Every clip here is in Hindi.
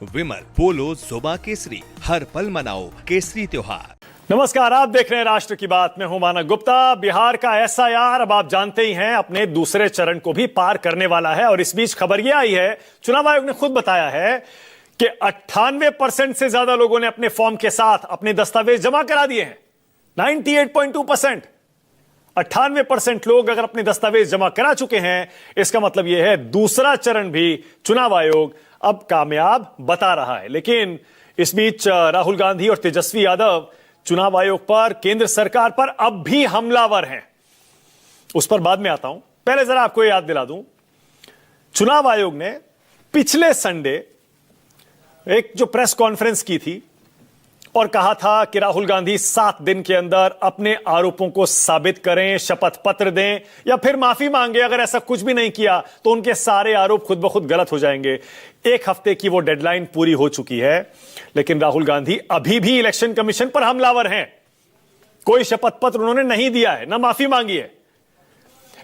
विमल पोलो जोबा केसरी, हर पल मनाओ केसरी त्योहार। नमस्कार, आप देख रहे हैं राष्ट्र की बात में हूं मानक गुप्ता। बिहार का एसआईआर अब आप जानते ही हैं अपने दूसरे चरण को भी पार करने वाला है और इस बीच खबर यह आई है, चुनाव आयोग ने खुद बताया है कि 98% से ज्यादा लोगों ने अपने फॉर्म के साथ अपने दस्तावेज जमा करा दिए हैं। 98.2%, 98% लोग अगर अपने दस्तावेज जमा करा चुके हैं, इसका मतलब यह है दूसरा चरण भी चुनाव आयोग अब कामयाब बता रहा है। लेकिन इस बीच राहुल गांधी और तेजस्वी यादव चुनाव आयोग पर, केंद्र सरकार पर अब भी हमलावर हैं। उस पर बाद में आता हूं, पहले जरा आपको याद दिला दूं, चुनाव आयोग ने पिछले संडे एक जो प्रेस कॉन्फ्रेंस की थी और कहा था कि राहुल गांधी 7 दिन के अंदर अपने आरोपों को साबित करें, शपथ पत्र दें या फिर माफी मांगे। अगर ऐसा कुछ भी नहीं किया तो उनके सारे आरोप खुद ब खुद गलत हो जाएंगे। 1 हफ्ते की वो डेडलाइन पूरी हो चुकी है, लेकिन राहुल गांधी अभी भी इलेक्शन कमीशन पर हमलावर हैं। कोई शपथ पत्र उन्होंने नहीं दिया है, ना माफी मांगी है।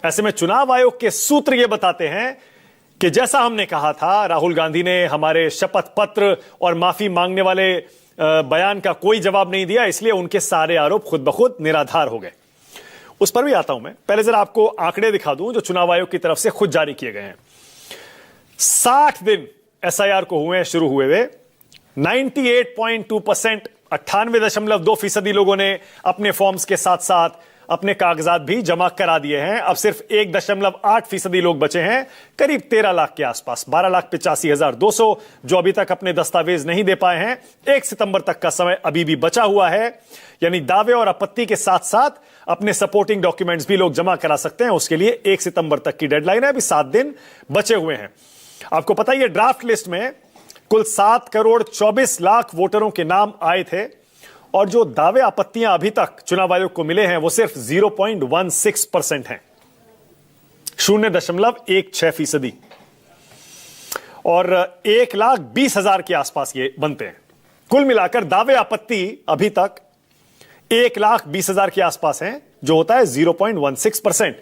ऐसे में चुनाव आयोग के सूत्र ये बताते हैं कि जैसा हमने कहा था, राहुल गांधी ने हमारे शपथ पत्र और माफी मांगने वाले बयान का कोई जवाब नहीं दिया, इसलिए उनके सारे आरोप खुद ब खुद निराधार हो गए। उस पर भी आता हूं मैं। पहले जरा आपको आंकड़े दिखा दूं जो चुनाव आयोग की तरफ से खुद जारी किए गए हैं। 60 दिन एसआईआर को शुरू हुए हुए 98.2%, 98.2% लोगों ने अपने फॉर्म्स के साथ साथ अपने कागजात भी जमा करा दिए हैं। अब सिर्फ 1.8% लोग बचे हैं, करीब 13 लाख के आसपास, 12,85,200 जो अभी तक अपने दस्तावेज नहीं दे पाए हैं। 1 सितंबर तक का समय अभी भी बचा हुआ है, यानी दावे और आपत्ति के साथ साथ अपने सपोर्टिंग डॉक्यूमेंट्स भी लोग जमा करा सकते हैं। उसके लिए 1 सितंबर तक की डेडलाइन है, अभी 7 दिन बचे हुए हैं। आपको पता है, ड्राफ्ट लिस्ट में कुल 7 करोड़ 24 लाख वोटरों के नाम आए थे और जो दावे आपत्तियां अभी तक चुनाव आयोग को मिले हैं वो सिर्फ 0.16% हैं, 0.16%, और 1,20,000 के आसपास ये बनते हैं। कुल मिलाकर दावे आपत्ति अभी तक 1,20,000 के आसपास हैं, जो होता है 0.16%।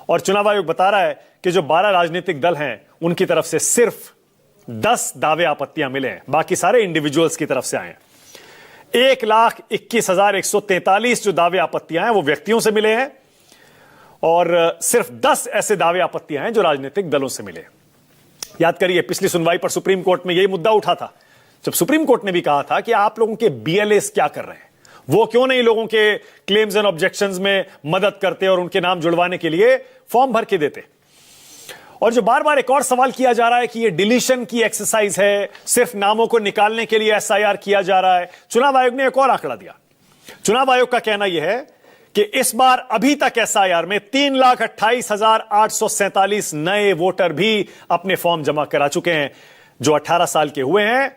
और चुनाव आयोग बता रहा है कि जो 12 राजनीतिक दल हैं उनकी तरफ से सिर्फ 10 दावे आपत्तियां मिले हैं, बाकी सारे इंडिविजुअल्स की तरफ से आए हैं। 1,21,143 जो दावे आपत्तियां हैं वो व्यक्तियों से मिले हैं और सिर्फ 10 ऐसे दावे आपत्तियां हैं जो राजनीतिक दलों से मिले। याद करिए, पिछली सुनवाई पर सुप्रीम कोर्ट में यही मुद्दा उठा था, जब सुप्रीम कोर्ट ने भी कहा था कि आप लोगों के बीएलएस क्या कर रहे हैं, वो क्यों नहीं लोगों के क्लेम्स एंड ऑब्जेक्शंस में मदद करते और उनके नाम जुड़वाने के लिए फॉर्म भर के देते। और जो बार बार एक और सवाल किया जा रहा है कि ये डिलीशन की एक्सरसाइज है, सिर्फ नामों को निकालने के लिए एसआईआर किया जा रहा है। चुनाव आयोग ने एक और आंकड़ा दिया। चुनाव आयोग का कहना यह है कि इस बार अभी तक एसआईआर में 3,28,847 नए वोटर भी अपने फॉर्म जमा करा चुके हैं। जो 18 साल के हुए हैं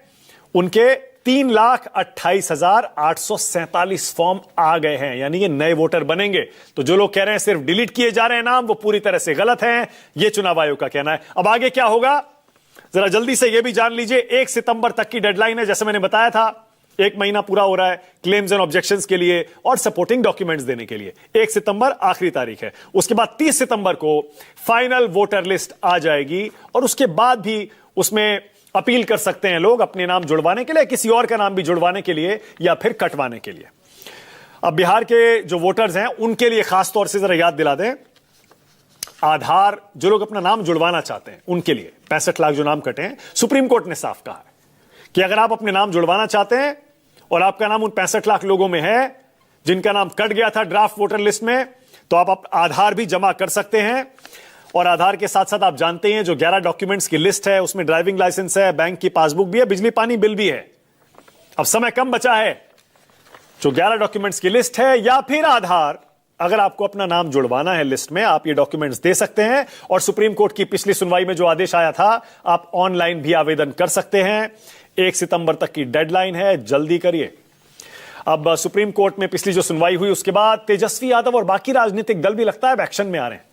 उनके 3,28,847 फॉर्म आ गए हैं, यानी ये नए वोटर बनेंगे। तो जो लोग कह रहे हैं सिर्फ डिलीट किए जा रहे हैं नाम, वो पूरी तरह से गलत हैं, ये चुनाव आयोग का कहना है। अब आगे क्या होगा, जरा जल्दी से ये भी जान लीजिए। 1 सितंबर तक की डेडलाइन है, जैसे मैंने बताया था। 1 महीना पूरा हो रहा है क्लेम्स एंड ऑब्जेक्शंस के लिए और सपोर्टिंग डॉक्यूमेंट्स देने के लिए। 1 सितंबर आखिरी तारीख है। उसके बाद 30 सितंबर को फाइनल वोटर लिस्ट आ जाएगी और उसके बाद भी उसमें अपील कर सकते हैं लोग अपने नाम जुड़वाने के लिए, किसी और का नाम भी जुड़वाने के लिए या फिर कटवाने के लिए। अब बिहार के जो वोटर्स हैं उनके लिए खास तौर से जरा याद दिला दें, आधार जो लोग अपना नाम जुड़वाना चाहते हैं उनके लिए 65 लाख जो नाम कटे हैं, सुप्रीम कोर्ट ने साफ कहा है कि अगर आप अपने नाम जुड़वाना चाहते हैं और आपका नाम उन 65 लाख लोगों में है जिनका नाम कट गया था ड्राफ्ट वोटर लिस्ट में, तो आप आधार भी जमा कर सकते हैं। और आधार के साथ साथ आप जानते हैं जो 11 डॉक्यूमेंट्स की लिस्ट है उसमें ड्राइविंग लाइसेंस है, बैंक की पासबुक भी है, बिजली पानी बिल भी है। अब समय कम बचा है, जो 11 डॉक्यूमेंट्स की लिस्ट है या फिर आधार, अगर आपको अपना नाम जुड़वाना है लिस्ट में, आप ये डॉक्यूमेंट्स दे सकते हैं। और सुप्रीम कोर्ट की पिछली सुनवाई में जो आदेश आया था, आप ऑनलाइन भी आवेदन कर सकते हैं। 1 सितंबर तक की डेडलाइन है, जल्दी करिए। अब सुप्रीम कोर्ट में पिछली जो सुनवाई हुई उसके बाद तेजस्वी यादव और बाकी राजनीतिक दल भी लगता है एक्शन में आ रहे हैं।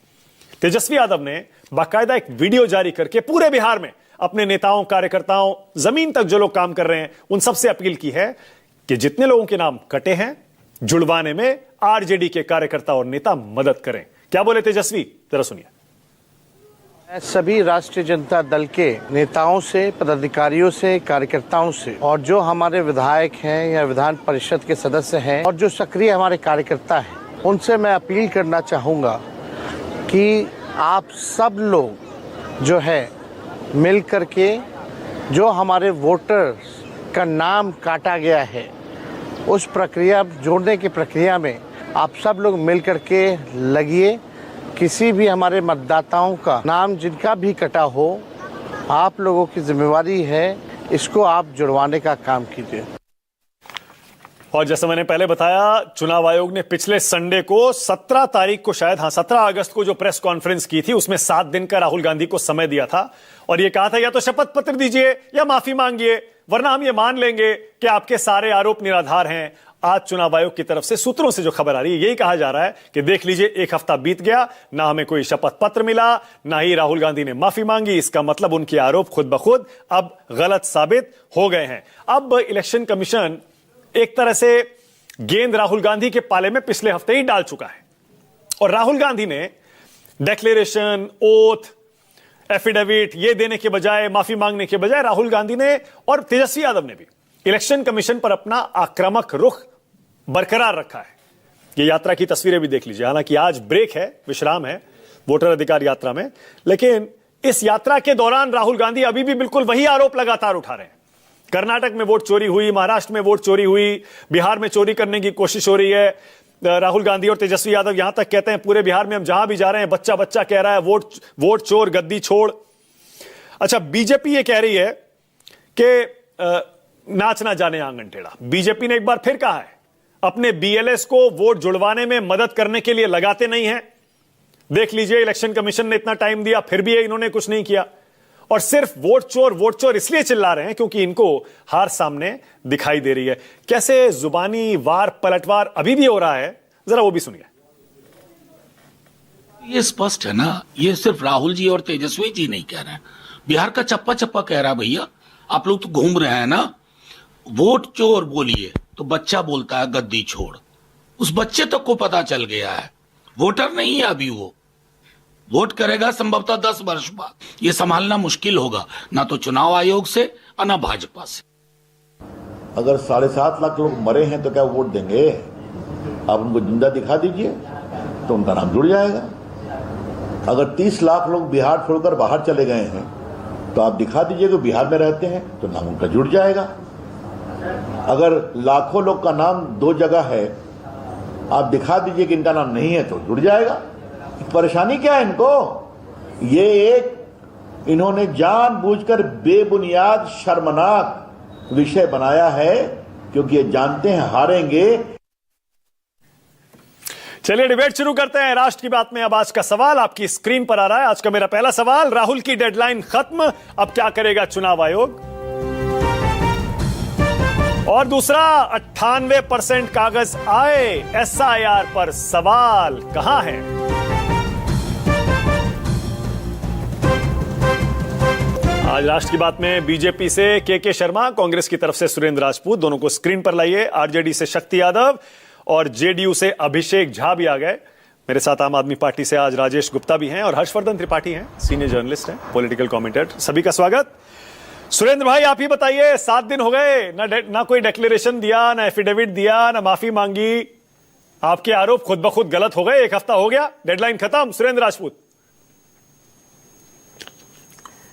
तेजस्वी यादव ने बाकायदा एक वीडियो जारी करके पूरे बिहार में अपने नेताओं, कार्यकर्ताओं, जमीन तक जो लोग काम कर रहे हैं उन सबसे अपील की है कि जितने लोगों के नाम कटे हैं जुड़वाने में आरजेडी के कार्यकर्ता और नेता मदद करें। क्या बोले तेजस्वी, जरा सुनिए। मैं सभी राष्ट्रीय जनता दल के नेताओं से, पदाधिकारियों से, कार्यकर्ताओं से और जो हमारे विधायक हैं या विधान परिषद के सदस्य हैं और जो सक्रिय हमारे कार्यकर्ता हैं, उनसे मैं अपील करना चाहूँगा कि आप सब लोग जो है मिल कर के जो हमारे वोटर्स का नाम काटा गया है उस प्रक्रिया जोड़ने की प्रक्रिया में आप सब लोग मिल कर के लगिए। किसी भी हमारे मतदाताओं का नाम जिनका भी कटा हो, आप लोगों की जिम्मेवारी है इसको आप जुड़वाने का काम कीजिए। और जैसे मैंने पहले बताया, चुनाव आयोग ने पिछले संडे को 17 तारीख को शायद 17 अगस्त को जो प्रेस कॉन्फ्रेंस की थी उसमें 7 दिन का राहुल गांधी को समय दिया था और यह कहा था या तो शपथ पत्र दीजिए या माफी मांगिए, वरना हम ये मान लेंगे कि आपके सारे आरोप निराधार हैं। आज चुनाव आयोग की तरफ से सूत्रों से जो खबर आ रही है यही कहा जा रहा है कि देख लीजिए, एक हफ्ता बीत गया, ना हमें कोई शपथ पत्र मिला, ना ही राहुल गांधी ने माफी मांगी। इसका मतलब उनके आरोप खुद ब खुद अब गलत साबित हो गए हैं। अब इलेक्शन कमीशन एक तरह से गेंद राहुल गांधी के पाले में पिछले हफ्ते ही डाल चुका है और राहुल गांधी ने डिक्लेरेशन, ओथ, एफिडेविट ये देने के बजाय, माफी मांगने के बजाय, राहुल गांधी ने और तेजस्वी यादव ने भी इलेक्शन कमीशन पर अपना आक्रामक रुख बरकरार रखा है। ये यात्रा की तस्वीरें भी देख लीजिए। हालांकि आज ब्रेक है, विश्राम है वोटर अधिकार यात्रा में, लेकिन इस यात्रा के दौरान राहुल गांधी अभी भी बिल्कुल वही आरोप लगातार उठा रहे हैं। कर्नाटक में वोट चोरी हुई, महाराष्ट्र में वोट चोरी हुई, बिहार में चोरी करने की कोशिश हो रही है। राहुल गांधी और तेजस्वी यादव यहां तक कहते हैं पूरे बिहार में हम जहां भी जा रहे हैं बच्चा बच्चा कह रहा है वोट चोर, गद्दी छोड़। अच्छा, बीजेपी ये कह रही है कि नाच ना जाने आंगन टेढ़ा। बीजेपी ने एक बार फिर कहा है अपने बीएलएस को वोट जुड़वाने में मदद करने के लिए लगाते नहीं है। देख लीजिए, इलेक्शन कमीशन ने इतना टाइम दिया फिर भी इन्होंने कुछ नहीं किया और सिर्फ वोट चोर इसलिए चिल्ला रहे हैं क्योंकि इनको हार सामने दिखाई दे रही है। कैसे जुबानी वार पलटवार अभी भी हो रहा है, जरा वो भी सुनिए। ये स्पष्ट है ना, ये सिर्फ राहुल जी और तेजस्वी जी नहीं कह रहे हैं, बिहार का चप्पा चप्पा कह रहा है। भैया आप लोग तो घूम रहे हैं ना, वोट चोर बोलिए तो बच्चा बोलता है गद्दी छोड़। उस बच्चे तक को पता चल गया है, वोटर नहीं है अभी, वो वोट करेगा संभवतः 10 वर्ष बाद। ये संभालना मुश्किल होगा, ना तो चुनाव आयोग से और ना भाजपा से। अगर 7.5 लाख लोग मरे हैं तो क्या वोट देंगे? आप उनको जिंदा दिखा दीजिए तो उनका नाम जुड़ जाएगा। अगर 30 लाख लोग बिहार छोड़कर बाहर चले गए हैं तो आप दिखा दीजिए कि बिहार में रहते हैं तो नाम उनका जुड़ जाएगा। अगर लाखों लोग का नाम 2 जगह है, आप दिखा दीजिए कि इनका नाम नहीं है तो जुड़ जाएगा। परेशानी क्या है इनको? ये एक इन्होंने जानबूझकर बेबुनियाद शर्मनाक विषय बनाया है क्योंकि ये जानते हैं हारेंगे। चलिए डिबेट शुरू करते हैं। राष्ट्र की बात में अब आज का सवाल आपकी स्क्रीन पर आ रहा है। आज का मेरा पहला सवाल, राहुल की डेडलाइन खत्म, अब क्या करेगा चुनाव आयोग? और दूसरा, 98% कागज आए, एसआईआर पर सवाल कहां है? आज राष्ट्र की बात में बीजेपी से के शर्मा, कांग्रेस की तरफ से सुरेंद्र राजपूत, दोनों को स्क्रीन पर लाइए। आरजेडी से शक्ति यादव और जेडीयू से अभिषेक झा भी आ गए। मेरे साथ आम आदमी पार्टी से आज राजेश गुप्ता भी हैं और हर्षवर्धन त्रिपाठी हैं, सीनियर जर्नलिस्ट हैं, पॉलिटिकल कमेंटेटर। सभी का स्वागत। सुरेंद्र भाई, आप ही बताइए, 7 दिन हो गए, ना कोई डिक्लेरेशन दिया, ना एफिडेविट दिया, ना माफी मांगी। आपके आरोप खुद ब खुद गलत हो गए, 1 हफ्ता हो गया, डेडलाइन खत्म। सुरेंद्र राजपूत।